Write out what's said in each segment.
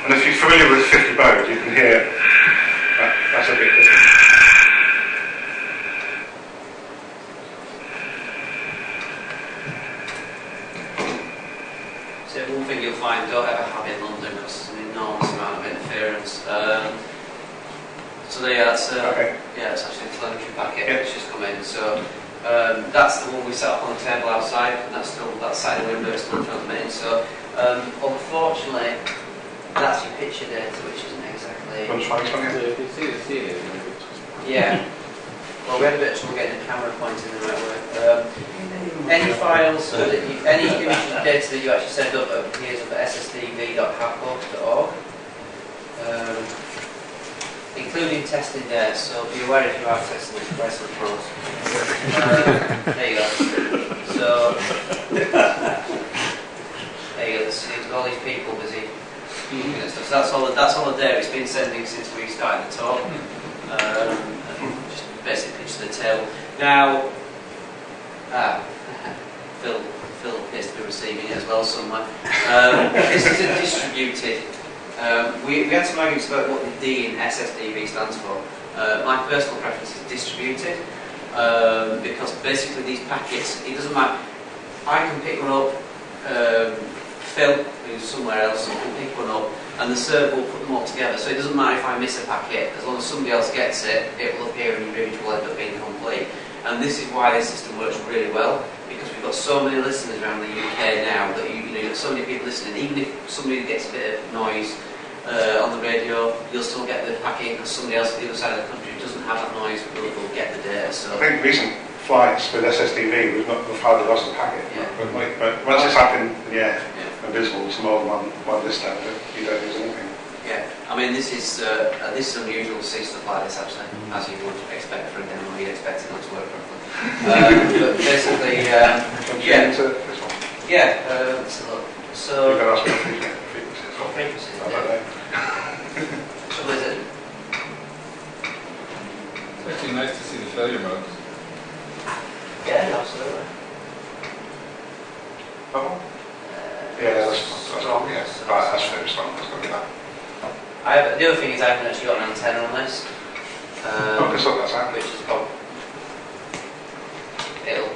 And if you're familiar with 50 Bode, you can hear that's a bit different. So one thing you'll find, don't ever have in London because there's an enormous amount of interference. So there, that's it's actually a telemetry packet which has come in. So that's the one we set up on the table outside, and that side of the window is still transmitting. So unfortunately, that's your picture data, which isn't exactly. You can see the ceiling. Yeah. Well, we had a bit of trouble getting the camera pointing the right way. Any files, any image data that you actually send up appears up at ssdv.hackbox.org, including testing there. So be aware if you are testing this press and pros. There you go. So there you go. There's all these people busy. So that's all there. It's been sending since we started the talk. Just basic picture of the table. Now, Phil appears to be receiving it as well somewhere. This is a distributed. We had some arguments about what the D in SSDV stands for. My personal preference is distributed because basically these packets, it doesn't matter. I can pick one up. Phil, who's somewhere else, can pick one up, and the server will put them all together. So it doesn't matter if I miss a packet, as long as somebody else gets it, it will appear and your image will end up being complete. And this is why this system works really well, because we've got so many listeners around the UK now that you've got so many people listening. Even if somebody gets a bit of noise on the radio, you'll still get the packet because somebody else at the other side of the country who doesn't have that noise will get the data. So I think recent flights with SSDV, we've hardly lost a packet. Yeah. But once it's up in the air, invisible to more than one distance, you don't lose anything. Yeah, I mean this is unusual to see stuff like this actually, as you would expect for a demo. You'd expect it not to work properly. But basically, Let's look. So you can ask me frequencies. What frequencies? I don't know. So what is it? It's actually nice to see the failure modes. Yeah, absolutely. Oh. Yeah, that's wrong, yes. Right, that's fair response, that's got to be that. The other thing is I haven't actually got an antenna on this. Just look that's out. Which is called... It'll...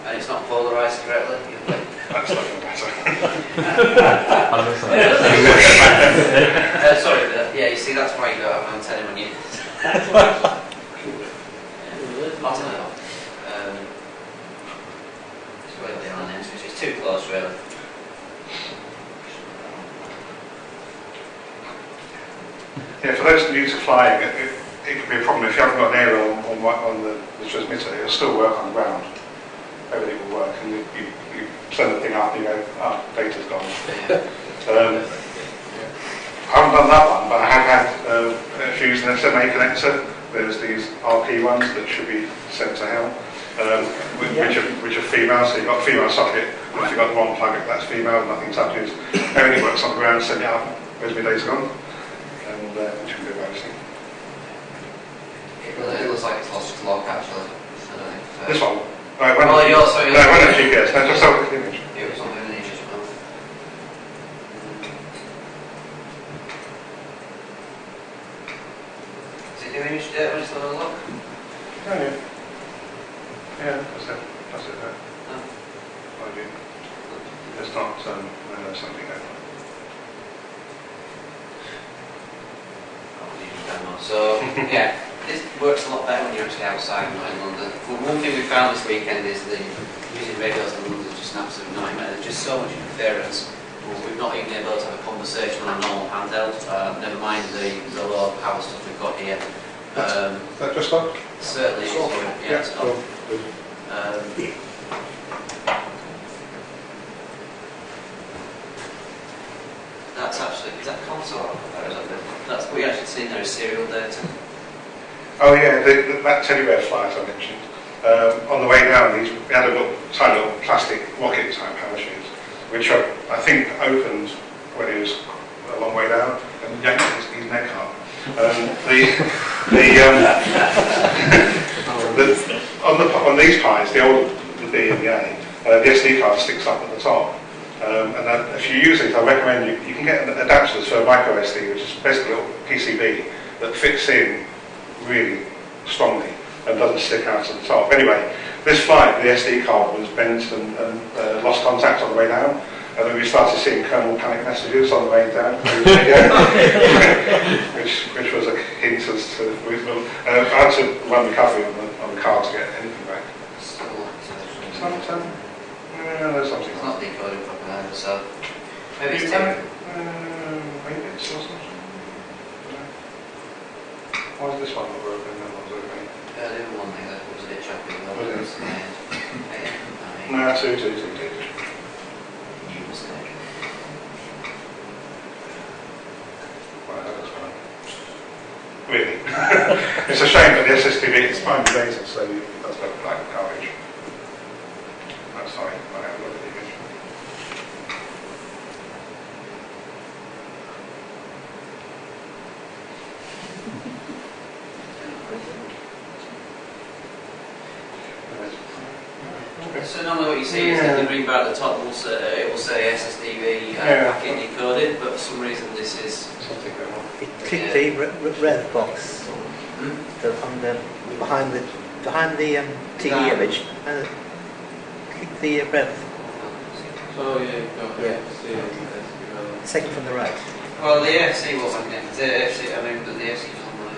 And it's not polarised correctly. That's looking better. Sorry for that. Yeah, you see, that's why you don't have an antenna when you... It's way down there, which is too close, really. Yeah, for those new to flying, it could be a problem if you haven't got an aerial on the transmitter. It'll still work on the ground. Everything will work, and you send the thing up, and you go, data's gone. I haven't done that one, but I have had if you're using an SMA connector, there's these RP ones that should be sent to hell, which are female, so you've got a female socket, and if you've got the wrong plug, that's female, nothing touches. Everything works on the ground, send it up, where's my data gone? And which can be embarrassing. It looks like it's lost its lock actually. This one? Right, when sorry. No, when did you guess? No, just have the image. It was on the image as well. Is it the image there when it's on the look? Oh, yeah. Yeah, that's it. That's it there. Oh. I do. It's not something else. So, yeah, this works a lot better when you're actually outside and not in London. Well, one thing we found this weekend is that using radios in London is just an absolute nightmare. There's just so much interference. We've not even been able to have a conversation on a normal handheld, never mind the low power stuff we've got here. Is that just on? Certainly, it's on. Yeah, it's on. That's actually, is that console? That's what you actually see there is serial data. Oh yeah, that teddy bear flight I mentioned. On the way down, we had a tiny little plastic rocket type parachute, which I think opened when he was a long way down and yanked his neck up. On these pies, the old the B and the A, the SD card sticks up at the top. And then if you use it, I recommend you can get adapters for a micro SD, which is basically a PCB that fits in really strongly and doesn't stick out at the top. Anyway, this flight, the SD card was bent and lost contact on the way down. And then we started seeing kernel panic messages on the way down, which was a hint as to I had to run recovery on the card to get anything back. There's something. It's not decoded properly either, so maybe it's maybe it's or something. Why is this one not working? That one's working. the other one thing that was a bit choppy. Was it? Yeah. No, two. New mistake. Right, that's fine. Really. It's a shame that the SSDV is fine data, so it does look like garbage. No, sorry, I haven't looked at the image. So normally what you see is that the green bar at the top will say, it will say SSDV packet decoded, but for some reason this is Something going on. Click the red box on the behind the TV image, and click the red. Oh yeah, you got Yeah. see it. Second from the right. well the FC wasn't it? The FC, I mean the FC was on my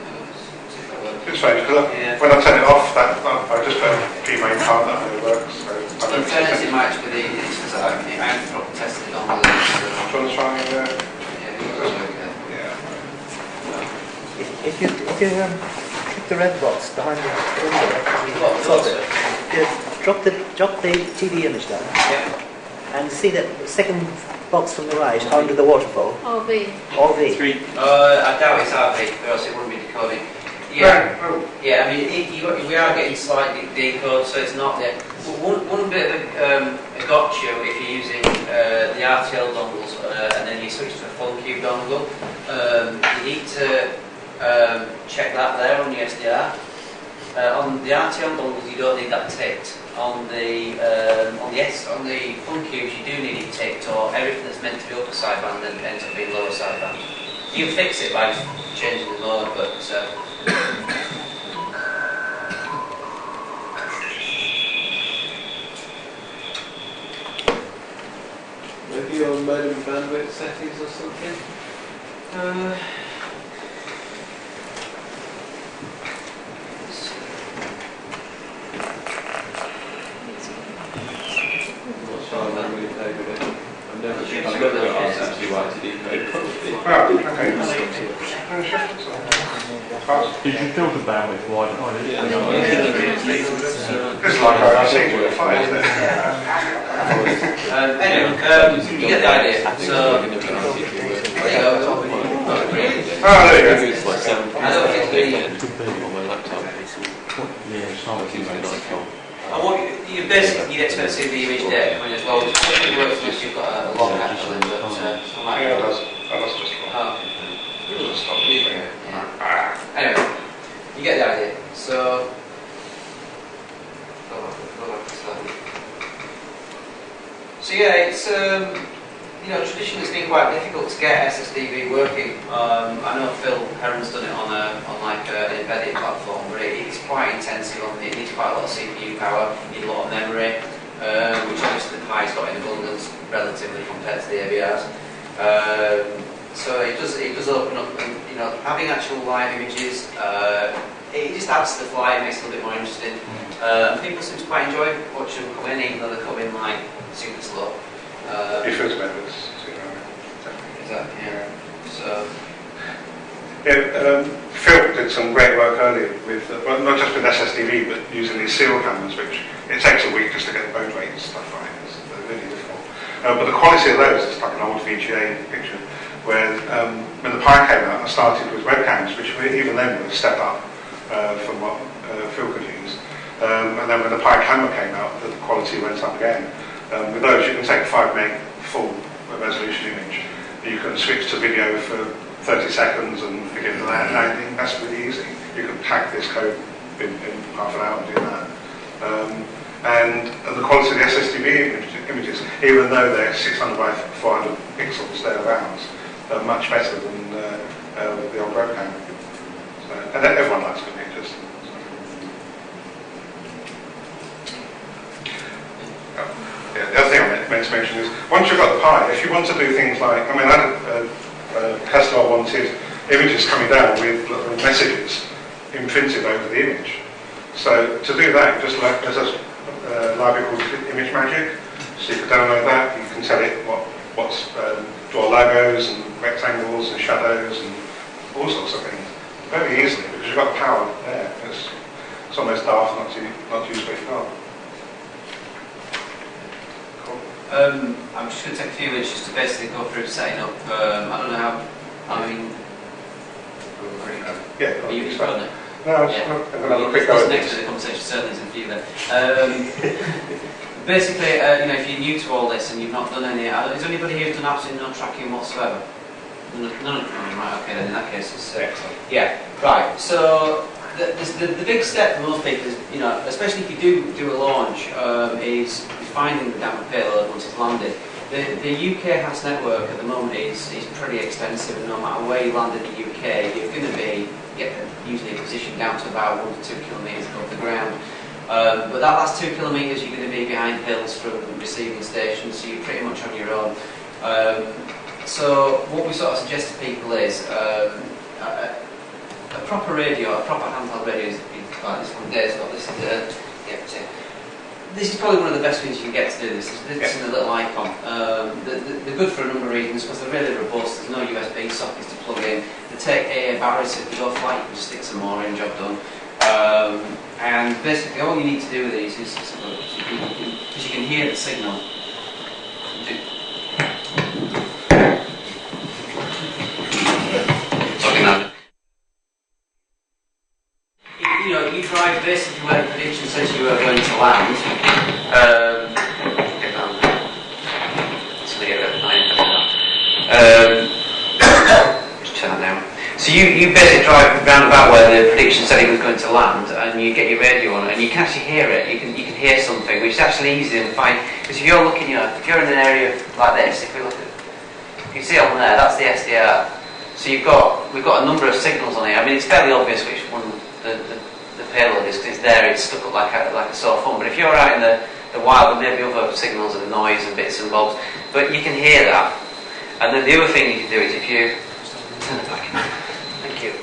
It's strange, because when I turn it off, I just put a main card that it works. So I in don't fairness it might be the because I haven't properly tested it on the list, so Do you want to try yeah, it was okay. yeah. If you click the red box behind the window, drop the TV image down, and see that second box from the right under the waterfall. RV. RV. I doubt it's RV, or else it wouldn't be decoding. Yeah, yeah. I mean, we are getting slightly decoded, so it's not there. One bit of a gotcha if you're using the RTL dongles and then you switch to a full cube dongle. You need to check that there on the SDR. On the RTL dongles, you don't need that ticked. On the fun cubes, you do need it ticked, or everything that's meant to be upper sideband then ends up being lower sideband. You can fix it by just changing the mode, but Maybe your modem bandwidth settings or something? I'm not sure I'm not really played with it. I've never got asked actually why to decode properly. Did you filter bandwidth wide? Yeah, no, It's like I see to a file, isn't it? anyway, you get the idea. So, there you go. Oh, there you go. It's like 7 I don't think the on my laptop. Yeah, it's not Seems very nice. I want you basically you'd expect to see the image there coming as well. It works unless you've got a log actually, but I might Yeah, that's just wrong. oh. Just stop it. Anyway, you get the idea. So, go back to slide. So yeah, it's traditionally it's been quite difficult to get SSDV working. I know Phil Heron's done it on like an embedded platform, but it's quite intensive. It needs quite a lot of CPU power, you need a lot of memory, which obviously the Pi's got in abundance relatively compared to the AVRs. So it does open up, and having actual live images, it just adds to the flight, makes it a little bit more interesting. People seem to quite enjoy watching them come in, even though they come in like super slow. Your filter methods, Exactly, yeah. So, Phil did some great work earlier with, well, not just with SSDV, but using these seal cameras, which it takes a week just to get the bone rate and stuff right. They're really difficult. But the quality of those is like an old VGA picture, where when the Pi came out, I started with webcams, which even then were a step up from what Phil could use. And then when the Pi camera came out, the quality went up again. With those, you can take a 5 meg full resolution image. You can switch to video for 30 seconds and begin the landing. That's really easy. You can hack this code in half an hour and do that. And the quality of the SSDV images, even though they're 600 by 400 pixels thereabouts, are much better than the old webcam. So, and everyone likes good pictures. Yeah, the other thing I meant to mention is, once you've got the Pi, if you want to do things like, I mean, Tesla wanted images coming down with little messages imprinted over the image. So to do that, just like there's a library called Image Magic, so you can download that. You can tell it draw logos and rectangles and shadows and all sorts of things very easily because you've got the power there. It's almost daft not to use what you've got. Cool. I'm just going to take a few minutes just to basically go through setting up. I don't know how. I mean, yeah. Are you got it? No, I'm just going to quick go at next to the conversation, certainly isn't for you then. Basically, if you're new to all this and you've not done any, is there anybody here who's done absolutely no tracking whatsoever? None of them, right? Okay, then in that case, it's excellent. Yeah, right. So the big step for most people is, especially if you do a launch, is finding the damn payload once it's landed. The UKHAS network at the moment is pretty extensive, and no matter where you land in the UK, you're going to be usually positioned down to about 1 to 2 kilometres above the ground. But that last 2 kilometres you're going to be behind hills from the receiving station, so you're pretty much on your own. So what we sort of suggest to people is a proper radio, a proper handheld radio is like this one. Dave's got this. This is probably one of the best things you can get to do this. This is a little icon. They're good for a number of reasons because they're really robust. There's no USB sockets to plug in. They take AA batteries, so if you go flight, you can just stick some more in, job done. And basically all you need to do with these is, because you can hear the signal. You drive basically where the prediction says you are going to land. Just turn that down. So you basically drive round about where the prediction said it was going to land, and you get your radio on, and you can actually hear it. You can hear something, which is actually easy to find. Because if you're looking, if you're in an area like this, if we look at, you can see on there, that's the SDR. So we've got a number of signals on here. I mean, it's fairly obvious which one the payload is because it's there. It's stuck up like a sore thumb. But if you're out in the wild, there may be other signals and noise and bits and bobs, but you can hear that. And then the other thing you can do is if you turn it back. Thank you.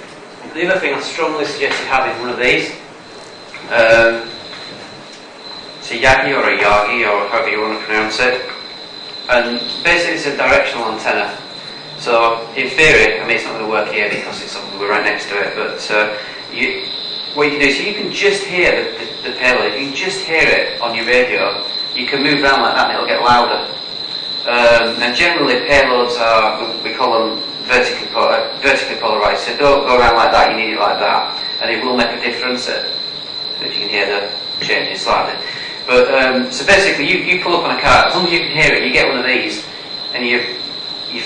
The other thing I strongly suggest you have is one of these. It's a Yagi or a Yagi or however you want to pronounce it. And basically it's a directional antenna. So in theory, I mean it's not going to work here because we're right next to it, but what you can do, so you can just hear the payload, you can just hear it on your radio, you can move around like that and it'll get louder. And generally payloads are, we call them vertically polarised, so don't go around like that, you need it like that, and it will make a difference if you can hear the changes slightly. But so basically you pull up on a car, as long as you can hear it, you get one of these, and you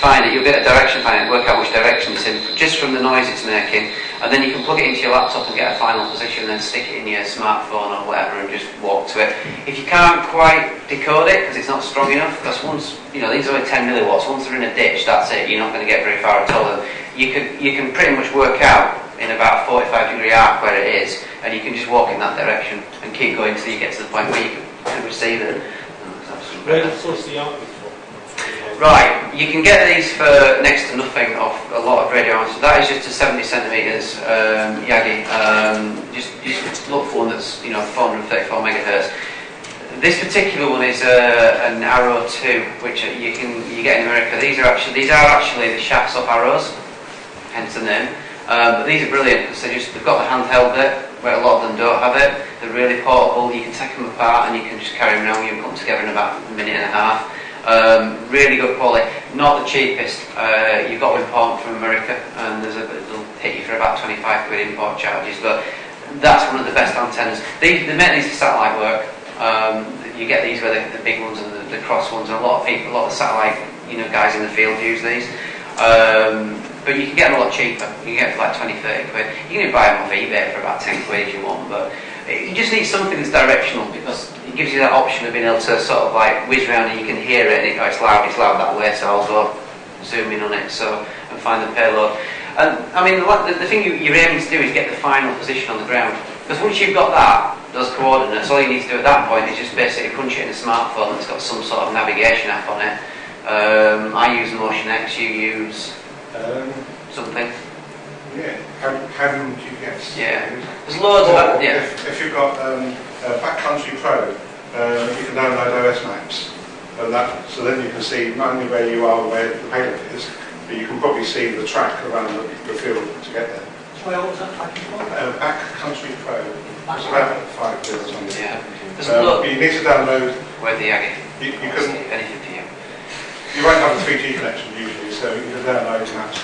find it, you'll get a direction finder and work out which direction it's in, just from the noise it's making, and then you can plug it into your laptop and get a final position and then stick it in your smartphone or whatever and just walk to it. If you can't quite decode it because it's not strong enough, because once, these are only 10 milliwatts, once they're in a ditch, that's it, you're not going to get very far at all. And you can pretty much work out in about a 45-degree arc where it is, and you can just walk in that direction and keep going until you get to the point where you can receive it. Where the source the arc is from? Right, you can get these for next to nothing off a lot of radio answers. That is just a 70 centimetres Yagi. Just look for one that's 434 megahertz. This particular one is an Arrow 2, which you get in America. These are actually the shafts of arrows, hence the name. But these are brilliant because they've got the handheld bit, where a lot of them don't have it. They're really portable. You can take them apart and you can just carry them around. You can put them together in about a minute and a half. Really good quality, not the cheapest. You've got to import them from America, and it'll hit you for about 25 quid import charges. But that's one of the best antennas. They make these for satellite work. You get these where the big ones and the cross ones, and a lot of the satellite guys in the field use these. But you can get them a lot cheaper. You can get them for like 20-30 quid. You can even buy them off eBay for about 10 quid if you want. But you just need something that's directional, because gives you that option of being able to sort of like whiz around and you can hear it and it's loud that way, so I'll go zoom in on it and find the payload. And I mean, the thing you're aiming to do is get the final position on the ground. Because once you've got those coordinates, all you need to do at that point is just basically punch it in a smartphone that's got some sort of navigation app on it. I use MotionX, you use something. Yeah, having GPS. Yeah, there's loads of that. Yeah. If you've got Backcountry Pro, you can download OS maps, and so then you can see not only where you are and where the payload is, but you can probably see the track around the field to get there. Where was that tracking from? Backcountry Pro. It's about 5 quid or something. Yeah. But you need to download. Where the Aggie? You couldn't. Anything for you. You won't have a 3G connection usually, so you can download maps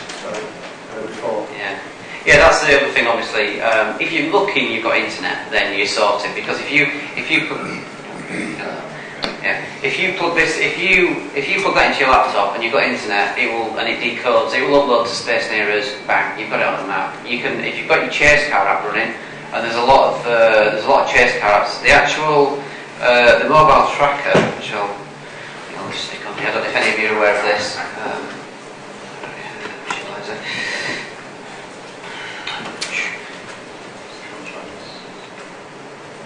before. Yeah. Yeah, that's the other thing. Obviously, if you're lucky, and you've got internet, then you're sorted. Because if you plug that into your laptop and you've got internet, it decodes. It will upload to Space Nero's. Bang, you've got it on the map. You can, if you've got your Chase car app running, and there's a lot of Chase car apps. The actual the mobile tracker, which I'll just stick on here. I don't know if any of you are aware of this.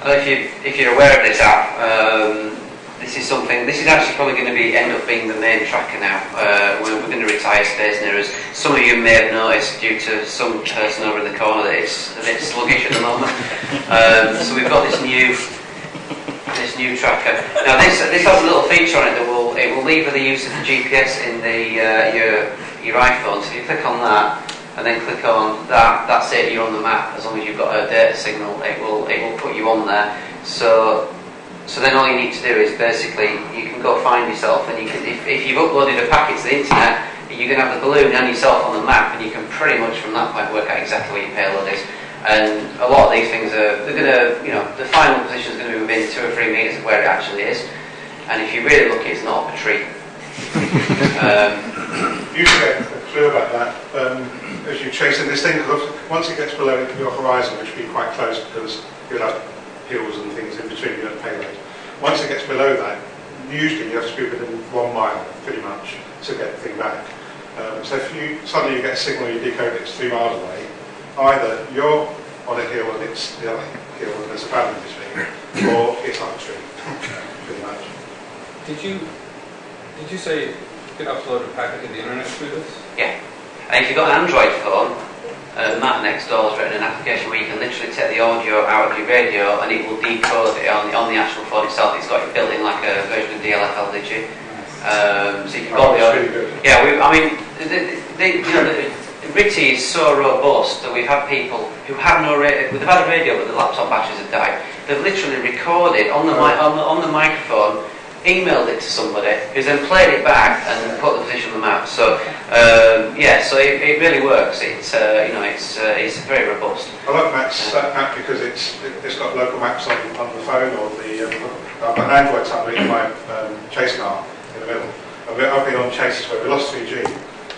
I don't know if you're aware of this app. This is actually probably going to end up being the main tracker now. We're going to retire Space Nero's. Some of you may have noticed, due to some person over in the corner, that it's a bit sluggish at the moment. So we've got this new tracker. Now this has a little feature on it that will lever the use of the GPS in your iPhone. So if you click on that and then click on that, that's it. You're on the map. As long as you've got a data signal, it will put you on there. So then all you need to do is basically, you can go find yourself, and you can, if you've uploaded a packet to the internet, you're going to have the balloon and yourself on the map, and you can pretty much from that point work out exactly where your payload is. And a lot of these things they're going to, the final position is going to be within 2 or 3 meters of where it actually is. And if you're really lucky, it's not up a tree. You should get a clue about that as you're chasing this thing, because once it gets below your horizon, which will be quite close because you'll have hills and things in between your payload. Once it gets below that, usually you have to be within 1 mile, pretty much, to get the thing back. So if suddenly you get a signal, you decode it's 3 miles away, either you're on a hill and it's the other hill and there's a valley in between, or it's up a tree, pretty much. Did you say you could upload a packet to the internet through this? Yeah. And if you've got an Android phone, Matt next door has written an application where you can literally take the audio out of your radio and it will decode it on the actual phone itself. It's got it built in like a version of DLFL Digi. So you can got the audio. Really good. Yeah, the RITI is so robust that we've had people who have no radio. They've had a radio but the laptop batteries have died. They've literally recorded on the microphone, emailed it to somebody who's then played it back and put the position on the map. So so it really works. It's very robust. I like Matt's app because it's got local maps on the phone, or I've got an Android tablet in my Chase car in the middle. I've been on chases where we lost 3G,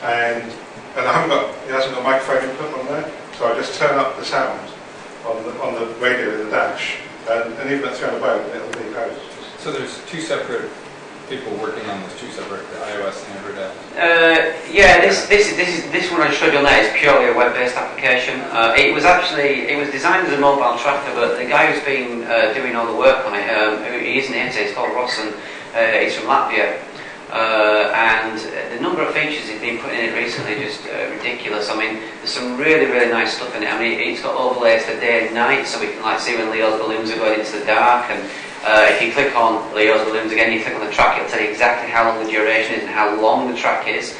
and it hasn't got microphone input on there, so I just turn up the sound on the radio in the dash, and even at 300 baud, it'll be goes. So there's 2 separate people working on this, 2 separate iOS and Android apps. This one I showed you on there is purely a web-based application. It was designed as a mobile tracker, but the guy who's been doing all the work on it, he isn't here today. He's called Ross, and he's from Latvia. And the number of features he's been putting in it recently is just ridiculous. I mean, there's some really, really nice stuff in it. I mean, it's got overlays for day and night, so we can see when Leo's balloons are going into the dark. And if you click on Leo's balloons again, you click on the track, it'll tell you exactly how long the duration is and how long the track is.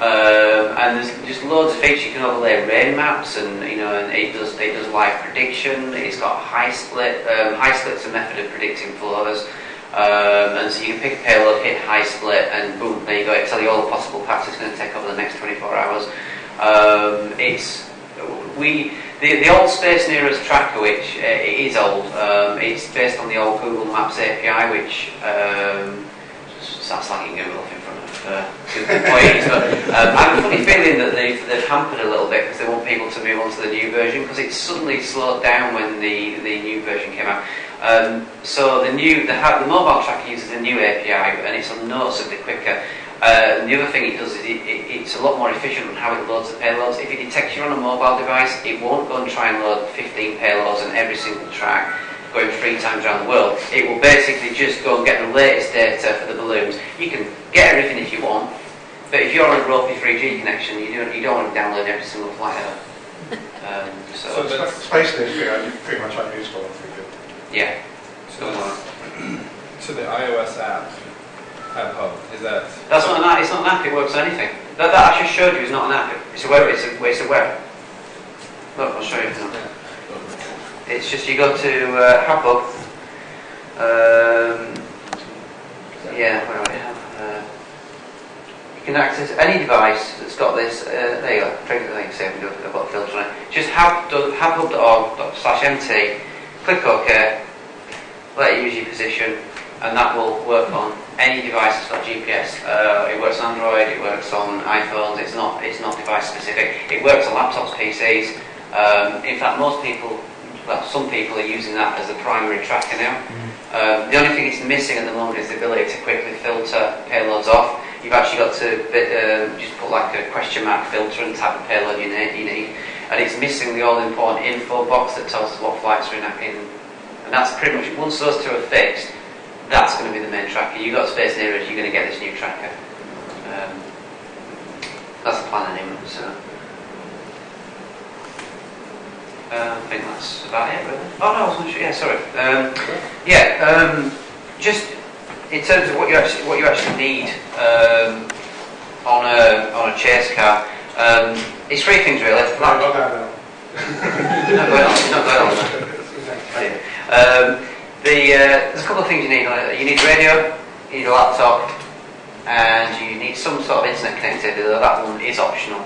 And there's just loads of features. You can overlay rain maps, and it does live prediction. It's got high split. High split's a method of predicting flows. And so you can pick a payload, hit high split, and boom, there you go. It'll tell you all the possible paths it's going to take over the next 24 hours. The old Space Nero's tracker, which it is old, it's based on the old Google Maps API, which start slagging Google off in front of employees. But I have a funny feeling that they've hampered a little bit because they want people to move on to the new version, because it suddenly slowed down when the new version came out. So the mobile tracker uses a new API and it's noticeably quicker. The other thing it does is it's a lot more efficient on how it loads the payloads. If it detects you're on a mobile device, it won't go and try and load 15 payloads on every single track going 3 times around the world. It will basically just go and get the latest data for the balloons. You can get everything if you want, but if you're on a ropey 3G connection, you don't want to download every single flight ever. So space needs to be pretty much unusable on 3G. Yeah. So the iOS app, App Hub, is that? That's not an app. It's not an app. It works on anything. That I just showed you is not an app. It's a web. It's a web. Look, I'll show you. It's just you go to Hub. Yeah, where do I have? You can access any device that's got this. There you go. I think I've got a filter on it. Just hub.org/mt. Click OK. Let it use your position, and that will work on any device that's got GPS. It works on Android. It works on iPhones. It's not device specific. It works on laptops, PCs. In fact, some people are using that as a primary tracker now. The only thing it's missing at the moment is the ability to quickly filter payloads off. You've actually got to just put like a question mark filter and type of payload you need. And it's missing the all-important info box that tells us what flights are in. And that's pretty much, once those two are fixed, that's going to be the main tracker. You've got space nearest, you're going to get this new tracker. That's the plan anyway. So. I think that's about it, really. Oh no, I wasn't sure. Yeah, sorry. Just in terms of what you actually need on a chase car, it's 3 things really. There's a couple of things you need. You need a radio, you need a laptop, and you need some sort of internet connectivity. Though that one is optional.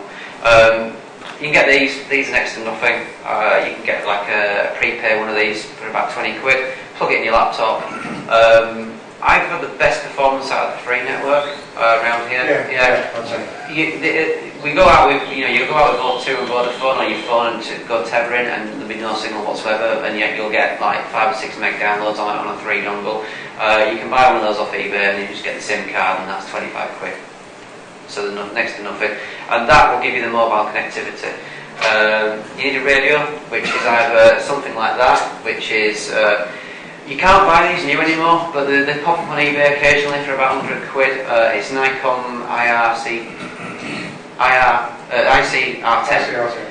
You can get these are next to nothing. You can get like a prepay one of these for about 20 quid. Plug it in your laptop. I've had the best performance out of the free network around here. We go out with you go out with O2 and Vodafone on your phone and go tethering, and there'll be no signal whatsoever, and yet you'll get like 5 or 6 meg downloads on a 3 dongle. You can buy one of those off eBay and you just get the SIM card, and that's 25 quid. So next to nothing, and that will give you the mobile connectivity. You need a radio, which is either something like that, which is you can't buy these new anymore, but they pop up on eBay occasionally for about 100 quid. It's Nikon ICR10.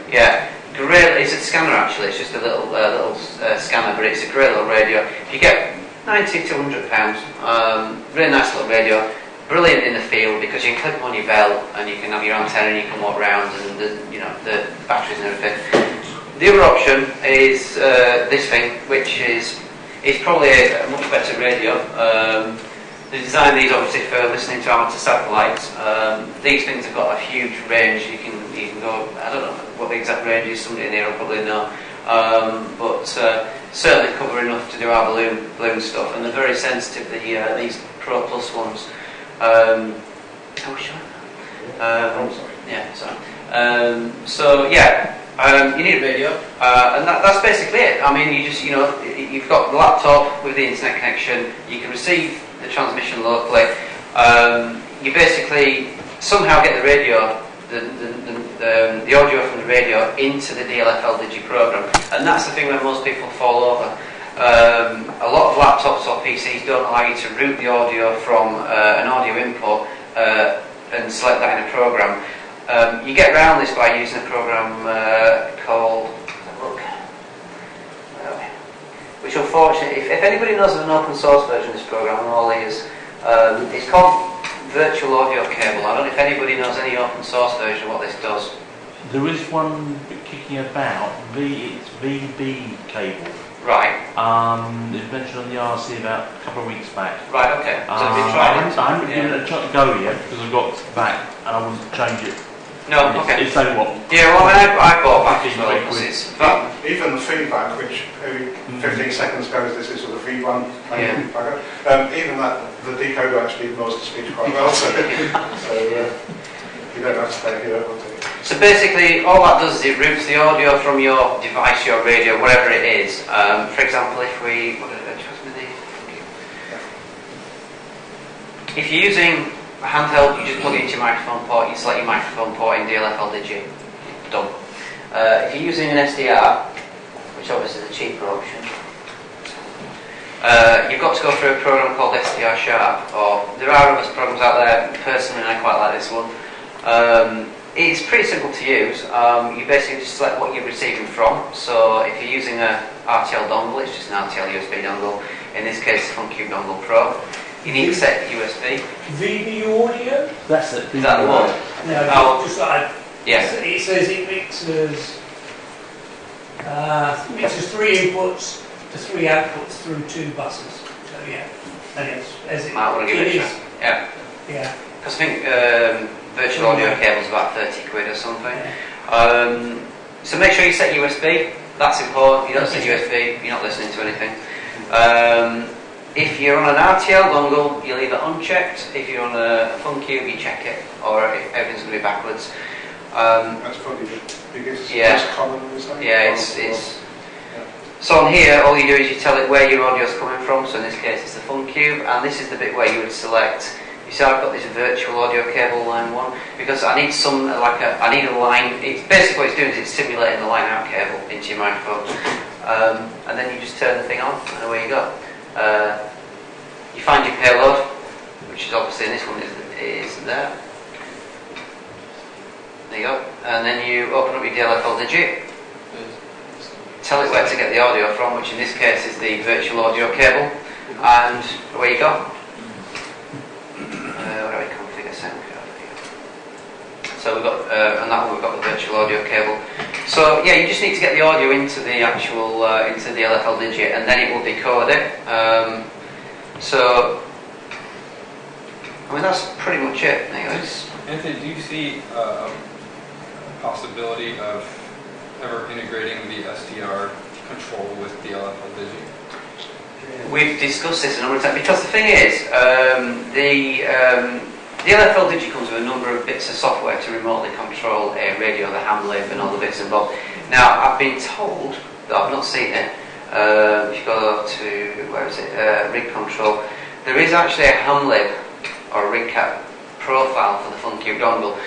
Yeah, great. It's a scanner actually. It's just a little scanner, but it's a great little radio. If you get £90 to £100, really nice little radio. Brilliant in the field because you can clip on your belt and you can have your antenna and you can walk around, and the batteries and everything. The other option is this thing, which is probably a much better radio. They designed these obviously for listening to amateur satellites. These things have got a huge range. You can go. I don't know what the exact range is. Somebody in here will probably know, but certainly cover enough to do our balloon stuff. And they're very sensitive. These Pro Plus ones. You need a radio, and that's basically it. I mean, you've got the laptop with the internet connection. You can receive the transmission locally. You basically somehow get the radio, the audio from the radio into the DLFL Digi program, and that's the thing where most people fall over. A lot of laptops or PCs don't allow you to route the audio from an audio input and select that in a program. You get around this by using a program called, which unfortunately, if anybody knows of an open source version of this program, and all these, it's called Virtual Audio Cable. I don't know if anybody knows any open source version of what this does. There is one kicking about, it's VB cable. Right. It was mentioned on the RC about a couple of weeks back. Right, okay. So have you tried it? I haven't given it a go yet because I've got back and I wouldn't change it. No, okay. It's only what? Yeah, well, I bought back as well. Even the feedback, which every 15 seconds goes, this is sort of feed one. Yeah. Even that, the decoder actually ignores the speech quite well, so you don't have to pay for it. So basically, all that does is it routes the audio from your device, your radio, whatever it is. For example, if we... If you're using a handheld, you just plug it into your microphone port, you select your microphone port in DLFL Digi. Done. If you're using an SDR, which obviously is a cheaper option, you've got to go through a program called SDR Sharp, or there are other programs out there. Personally, I quite like this one. It's pretty simple to use. You basically just select what you're receiving from. So if you're using a RTL dongle, it's just an RTL USB dongle. In this case, it's FunCube Dongle Pro. You need to set USB. VB audio? That's it. Is that the one? No, Oh. just like Yes. it says it mixes 3 inputs to 3 outputs through 2 buses. So yeah, and it's as it, Might want to give it a is. try. Yeah. Yeah. Because I think virtual audio cable's about 30 quid or something. So make sure you set USB. That's important. You don't set USB, you're not listening to anything. If you're on an RTL dongle, you leave it unchecked. If you're on a FunCube, you check it, or if everything's going to be backwards. That's probably the biggest, most common, is that? Yeah, it's so on here, all you do is you tell it where your audio's coming from. So in this case, it's the FunCube, and this is the bit where you would select. You see, I've got this virtual audio cable line 1 because I need I need a line. It's basically what it's doing is it's simulating the line out cable into your microphone, and then you just turn the thing on, and away you go. You find your payload, which is obviously in this one is there. There you go. And then you open up your DLFL Digi, tell it where to get the audio from, which in this case is the virtual audio cable, and away you go. Where do we configure sound card? So we've got, on that one we've got the virtual audio cable. So yeah, you just need to get the audio into the actual, into the DLFL Digi, and then it will decode it. So, I mean that's pretty much it. Anthony, do you see a possibility of ever integrating the SDR control with DLFL Digi? We've discussed this a number of times because the thing is, the DLFL Digi comes with a number of bits of software to remotely control a radio, the ham lib and all the bits involved. Now, I've been told, that I've not seen it, if you go to, where is it, rig control, there is actually a ham lib or a rig cap profile for the FunCube dongle.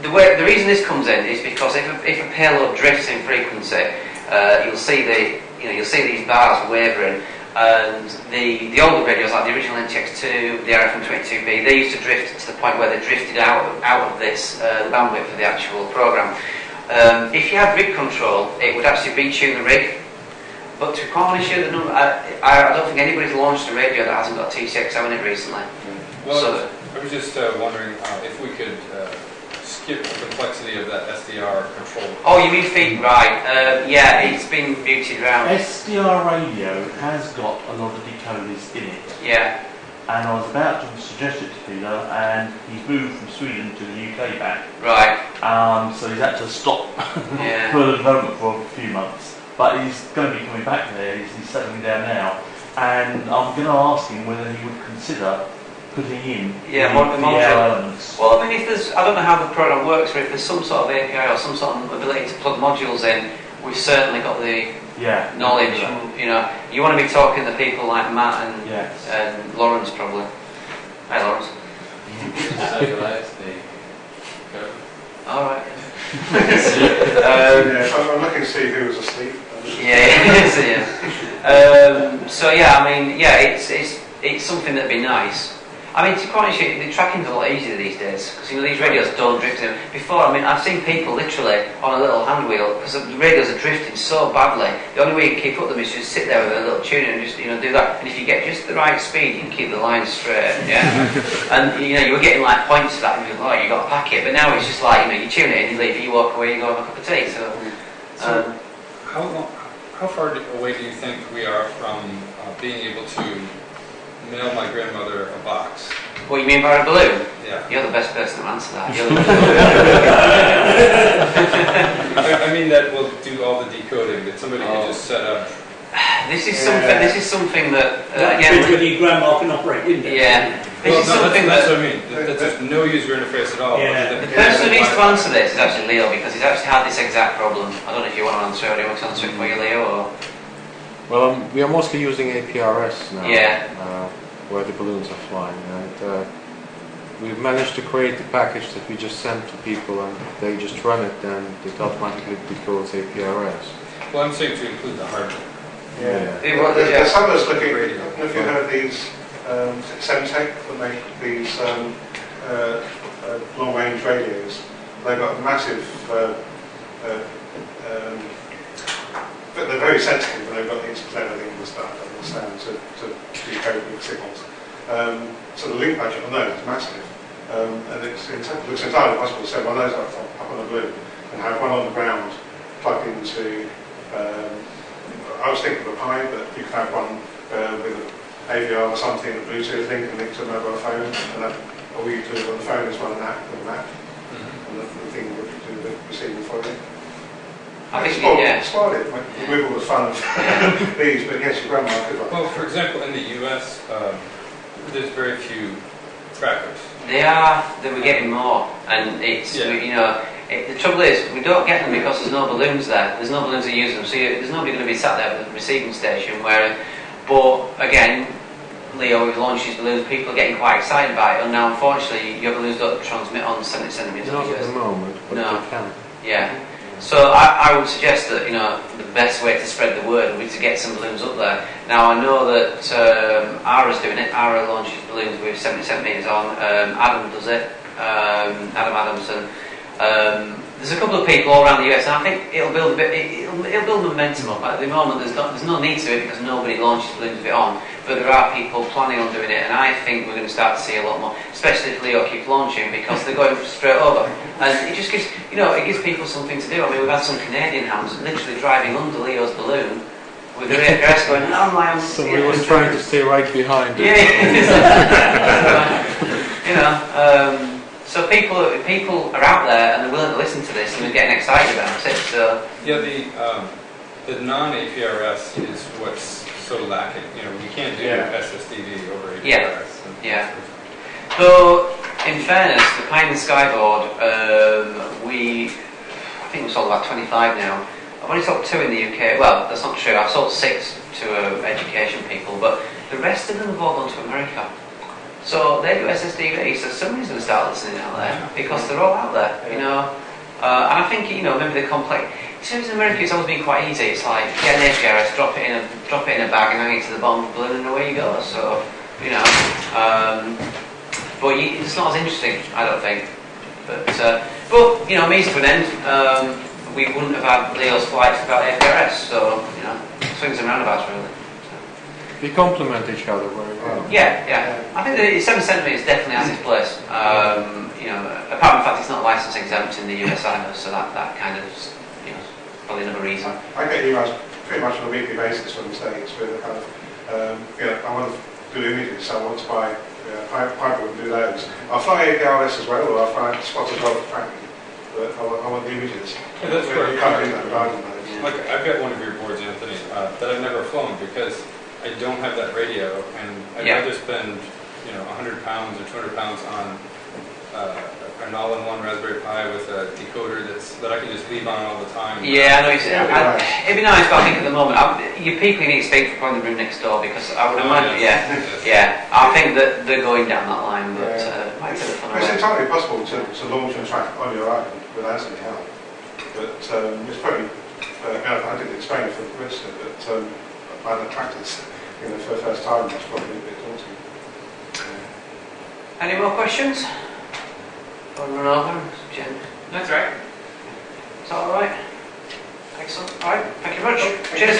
The reason this comes in is because if a payload drifts in frequency, you'll see these bars wavering. And the older radios, like the original NTX2, the RFM22B, they used to drift to the point where they drifted out of this the bandwidth for the actual program. If you had rig control, it would actually retune the rig. But to be quite honest, I don't think anybody's launched a radio that hasn't got a TCXO in it recently. Well, so, I was just wondering if we could skip the complexity of that SDR control. Oh, you mean feed? Right. Yeah, it's been booted round. SDR radio has got a lot of decoders in it. Yeah. And I was about to suggest it to Peter, and he's moved from Sweden to the UK back. Right. So he's had to stop Yeah. further development for a few months. But he's going to be coming back there, he's settling down now. And I'm going to ask him whether he would consider putting in the elements. Well, I mean, if there's, I don't know how the program works, but if there's some sort of API or some sort of ability to plug modules in, we've certainly got the knowledge. You know, you want to be talking to people like Matt and Lawrence probably. Hi, Lawrence. All right. I'm looking to see who was asleep. So yeah, I mean, yeah, it's something that'd be nice. I mean, to be honest, the tracking's a lot easier these days because these radios don't drift in. Before, I mean, I've seen people literally on a little hand wheel because the radios are drifting so badly. The only way you can keep up them is just sit there with a little tuner and just do that. And if you get just the right speed, you can keep the lines straight. Yeah. And you were getting like points for that, and you're like, you got to pack it. But now it's just like you tune it and you leave it, you walk away, you go have a cup of tea. So how far away do you think we are from being able to mail my grandmother a box? What you mean by a balloon? Yeah. You're the best person to answer that. I mean that will do all the decoding, that somebody can just set up. This is something. This is something that That depends whether your grandma can operate Windows. Yeah. This Well, is no, something that's that. what I mean. There's no user interface at all. Yeah. The person who needs to answer this is actually Leo, because he's actually had this exact problem. I don't know if you want to answer it, or do you want to answer it for you, Leo, or... Well, we are mostly using APRS now, Yeah. where the balloons are flying, and we've managed to create the package that we just send to people, and they just run it, and it automatically decodes APRS. Well, I'm saying to include the hardware. Yeah. Well, there's some of us looking, I don't know if you've heard of these Semtech that make these long-range radios. They've got massive, but they're very sensitive, and they've got these clever things and stuff that understand to decode big signals. So the link budget on those is massive, and it looks entirely possible to send one of those up on a balloon and have one on the ground plugged into. I was thinking of a Pi, but you could have one with an AVR or something, a Bluetooth link and link to a mobile phone, and that, all you do on the phone is run an app with an app, and the thing would do the receiving for you. I think, spoiled it, remove all the fun of these, but yes, your grandma could run. Well, for example, in the US, there's very few trackers. We're getting more, and it's, you know, the trouble is, we don't get them because there's no balloons there. There's no balloons that use them, so there's nobody going to be sat there at the receiving station. But again, Leo, who launched these balloons, people are getting quite excited by it, and now unfortunately your balloons don't transmit on 70 centimetres. Not at the moment, but they can. Yeah. So I would suggest that, you know, the best way to spread the word would be to get some balloons up there. Now I know that Ara's doing it. Ara launches balloons with 70 centimetres on. Adam does it. Adam Adamson. There's a couple of people all around the US, and I think it'll build a bit. It'll build momentum up. At the moment, there's no need to it because nobody launches balloons with it on. But there are people planning on doing it, and I think we're going to start to see a lot more, especially if Leo keeps launching, because they're going straight over, and it just gives, you know, it gives people something to do. I mean, we've had some Canadian hams literally driving under Leo's balloon with their APRS going, oh my. So we were trying to stay right behind it. Yeah. You know. So people are out there and they're willing to listen to this and they're getting excited about it. So yeah, the non-APRS is what's so lacking. You know, you can't do SSDV over APRS. Yeah. So in fairness, the Pine and Skyboard, I think we sold about 25 now. I've only sold 2 in the UK. Well, that's not true. I've sold 6 to education people, but the rest of them have all gone to America. So they do SSDV, so somebody's going to start listening out there because they're all out there, you know. And I think, you know, maybe the complex. So in America, it's always been quite easy. It's like get an APRS, drop it in a bag, and hang it to the bottom of the balloon, and away you go. So, you know, but it's not as interesting, I don't think. But you know, means to an end. We wouldn't have had Leo's flights without APRS. So, you know, swings and roundabouts really. We complement each other very well. Yeah. I think the 7 centimetres definitely has its place. You know, apart from the fact it's not license exempt in the US either, so that kind of, you know, probably another reason. I get emails pretty much on a weekly basis from the States with a kind of, you know, I want to do images, so I want to buy Piper and do those. I'll fly APRS as well, or I'll fly Spot as well for tracking, but I want the images. Yeah, that's you can't do that without them. Like, I've got one of your boards, Anthony, that I've never flown because I don't have that radio, and I'd rather spend, you know, 100 pounds or 200 pounds on an all-in-one Raspberry Pi with a decoder that I can just leave on all the time. Yeah, I know. It'd be nice, but I think at the moment, you people need to speak for probably the room next door because I would imagine, I think that they're going down that line, but might take the fun away. It's entirely possible to launch and track on your own without any help, but it's probably, I didn't explain it for the rest of it, but by the tractors, you know, for the first time, that's probably a bit daunting. Any more questions? I'll run over, Jen. That's right. Is that alright? Excellent. Alright, thank you very much. Cheers.